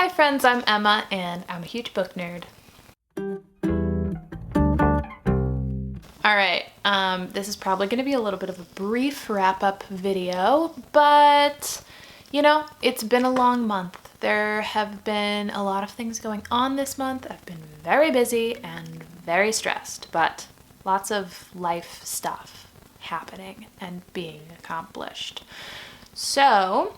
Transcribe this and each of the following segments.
Hi friends, I'm Emma and I'm a huge book nerd. Alright, this is probably going to be a little bit of a brief wrap-up video, but you know, it's been a long month. There have been a lot of things going on this month. I've been very busy and very stressed, but lots of life stuff happening and being accomplished. So,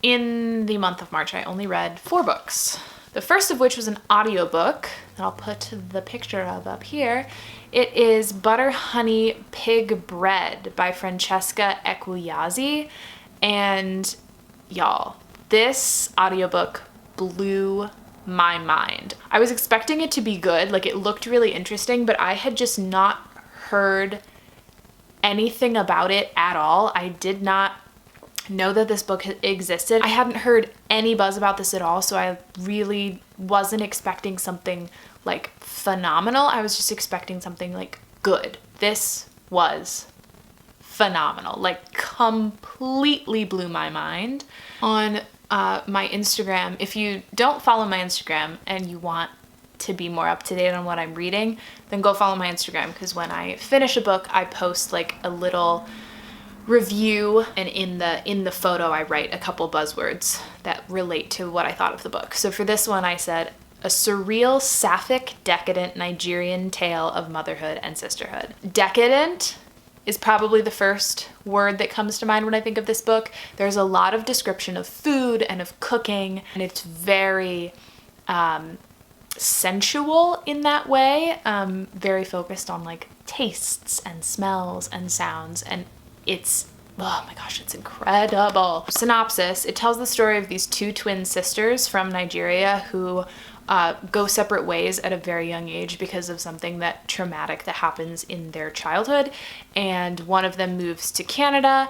in the month of March, I only read 4 books. The first of which was an audiobook that I'll put the picture of up here. It is Butter Honey Pig Bread by Francesca Equiazzi. And y'all, this audiobook blew my mind. I was expecting it to be good, like it looked really interesting, but I had just not heard anything about it at all. I did not know that this book existed. I hadn't heard any buzz about this at all, so I really wasn't expecting something like phenomenal. I was just expecting something like good. This was phenomenal, like completely blew my mind. On my Instagram, if you don't follow my Instagram and you want to be more up to date on what I'm reading, then go follow my Instagram, because when I finish a book, I post like a little review, and in the photo I write a couple buzzwords that relate to what I thought of the book. So for this one I said, a surreal, sapphic, decadent Nigerian tale of motherhood and sisterhood. Decadent is probably the first word that comes to mind when I think of this book. There's a lot of description of food and of cooking, and it's very sensual in that way, very focused on like tastes and smells and sounds, and it's, oh my gosh, it's incredible. Synopsis, it tells the story of these 2 twin sisters from Nigeria who go separate ways at a very young age because of something traumatic that happens in their childhood. And one of them moves to Canada,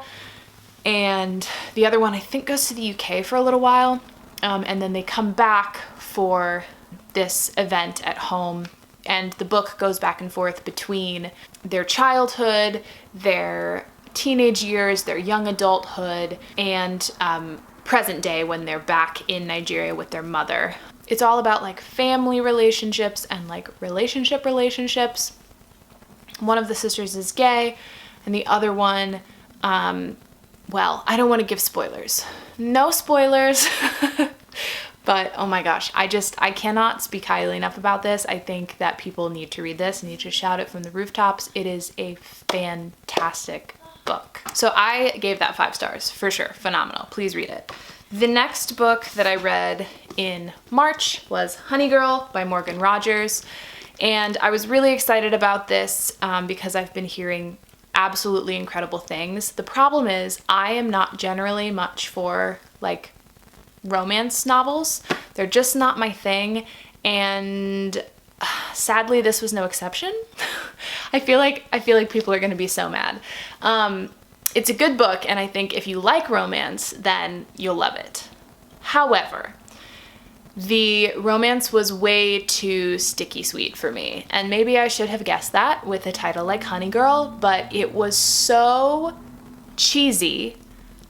and the other one I think goes to the UK for a little while. And then they come back for this event at home. And the book goes back and forth between their childhood, their teenage years, their young adulthood, and present day when they're back in Nigeria with their mother. It's all about like family relationships and like relationships. One of the sisters is gay, and the other one, well, I don't want to give spoilers. No spoilers. But oh my gosh, I cannot speak highly enough about this. I think that people need to read this, need to shout it from the rooftops. It is a fantastic book. So I gave that 5 stars for sure. Phenomenal. Please read it. The next book that I read in March was Honey Girl by Morgan Rogers. And I was really excited about this because I've been hearing absolutely incredible things. The problem is I am not generally much for like romance novels. They're just not my thing. And sadly, this was no exception. I feel like people are going to be so mad. It's a good book, and I think if you like romance, then you'll love it. However, the romance was way too sticky sweet for me, and maybe I should have guessed that with a title like Honey Girl, but it was so cheesy,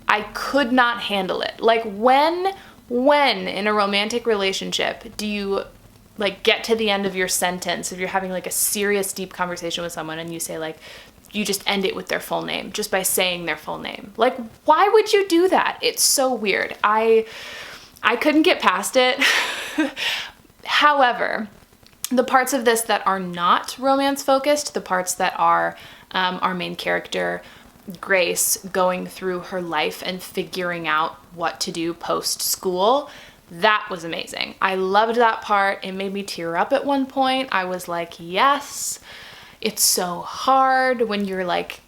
I could not handle it. Like when in a romantic relationship do you like get to the end of your sentence, if you're having like a serious deep conversation with someone and you say like, you just end it with their full name just by saying their full name? Like, why would you do that? It's so weird. I couldn't get past it. However, the parts of this that are not romance focused, the parts that are our main character Grace going through her life and figuring out what to do post school, that was amazing. I loved that part. It made me tear up at one point. I was like, yes, it's so hard when you're like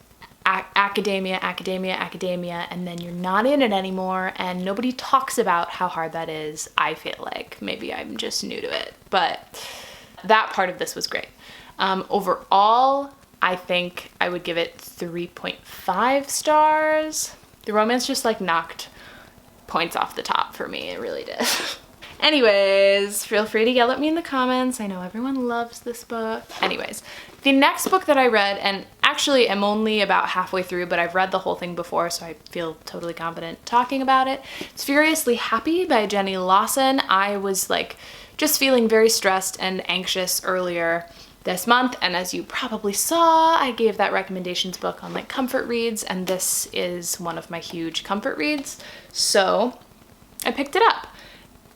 academia, and then you're not in it anymore, and nobody talks about how hard that is. I feel like maybe I'm just new to it, but that part of this was great. Overall, I think I would give it 3.5 stars. The romance just like knocked points off the top for me. It really did. Anyways, feel free to yell at me in the comments. I know everyone loves this book. Anyways, the next book that I read, and actually I'm only about halfway through, but I've read the whole thing before, so I feel totally confident talking about it. It's Furiously Happy by Jenny Lawson. I was like just feeling very stressed and anxious earlier this month, and as you probably saw, I gave that recommendations book on like comfort reads, and this is one of my huge comfort reads, so I picked it up.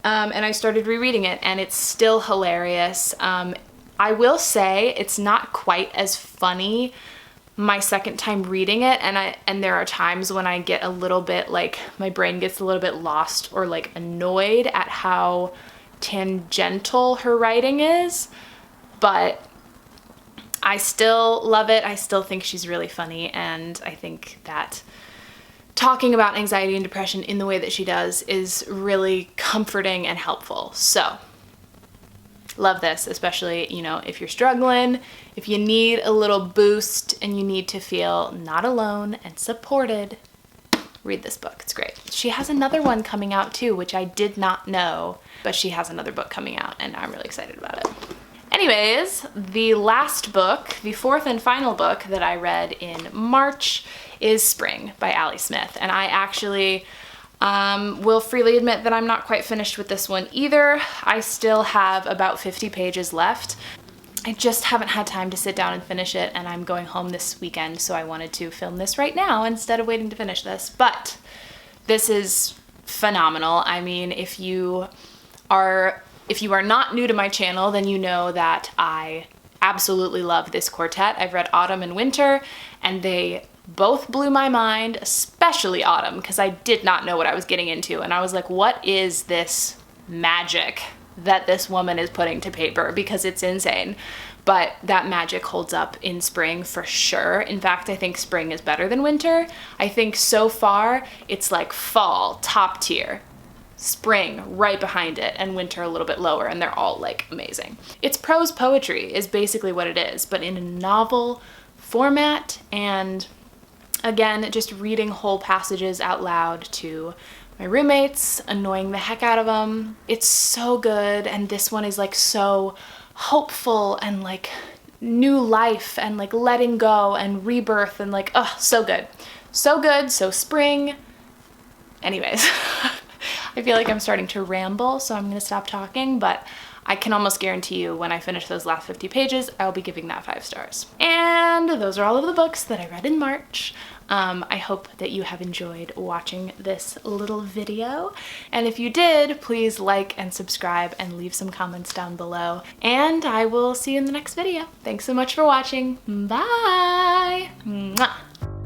And I started rereading it, and it's still hilarious. I will say it's not quite as funny my second time reading it, and there are times when I get a little bit like, my brain gets a little bit lost or like annoyed at how tangential her writing is, but I still love it. I still think she's really funny, and I think that talking about anxiety and depression in the way that she does is really comforting and helpful. So, love this, especially, you know, if you're struggling, if you need a little boost and you need to feel not alone and supported, read this book. It's great. She has another one coming out too, which I did not know, but she has another book coming out, and I'm really excited about it. Anyways, the last book, the fourth and final book that I read in March is Spring by Ali Smith, and I actually will freely admit that I'm not quite finished with this one either. I still have about 50 pages left. I just haven't had time to sit down and finish it, and I'm going home this weekend, so I wanted to film this right now instead of waiting to finish this. But this is phenomenal. I mean, if you are not new to my channel, then you know that I absolutely love this quartet. I've read Autumn and Winter, and they both blew my mind, especially Autumn, because I did not know what I was getting into, and I was like, what is this magic that this woman is putting to paper? Because it's insane. But that magic holds up in Spring for sure. In fact, I think Spring is better than Winter. I think so far it's like Fall, top tier, Spring right behind it, and Winter a little bit lower, and they're all like amazing. It's prose poetry is basically what it is, but in a novel format, and again, just reading whole passages out loud to my roommates, annoying the heck out of them. It's so good, and this one is like so hopeful and like new life and like letting go and rebirth and like, oh, so good. So good, so Spring. Anyways, I feel like I'm starting to ramble, so I'm gonna stop talking, but I can almost guarantee you when I finish those last 50 pages, I'll be giving that 5 stars. And those are all of the books that I read in March. I hope that you have enjoyed watching this little video. And if you did, please like and subscribe and leave some comments down below. And I will see you in the next video. Thanks so much for watching. Bye! Mwah.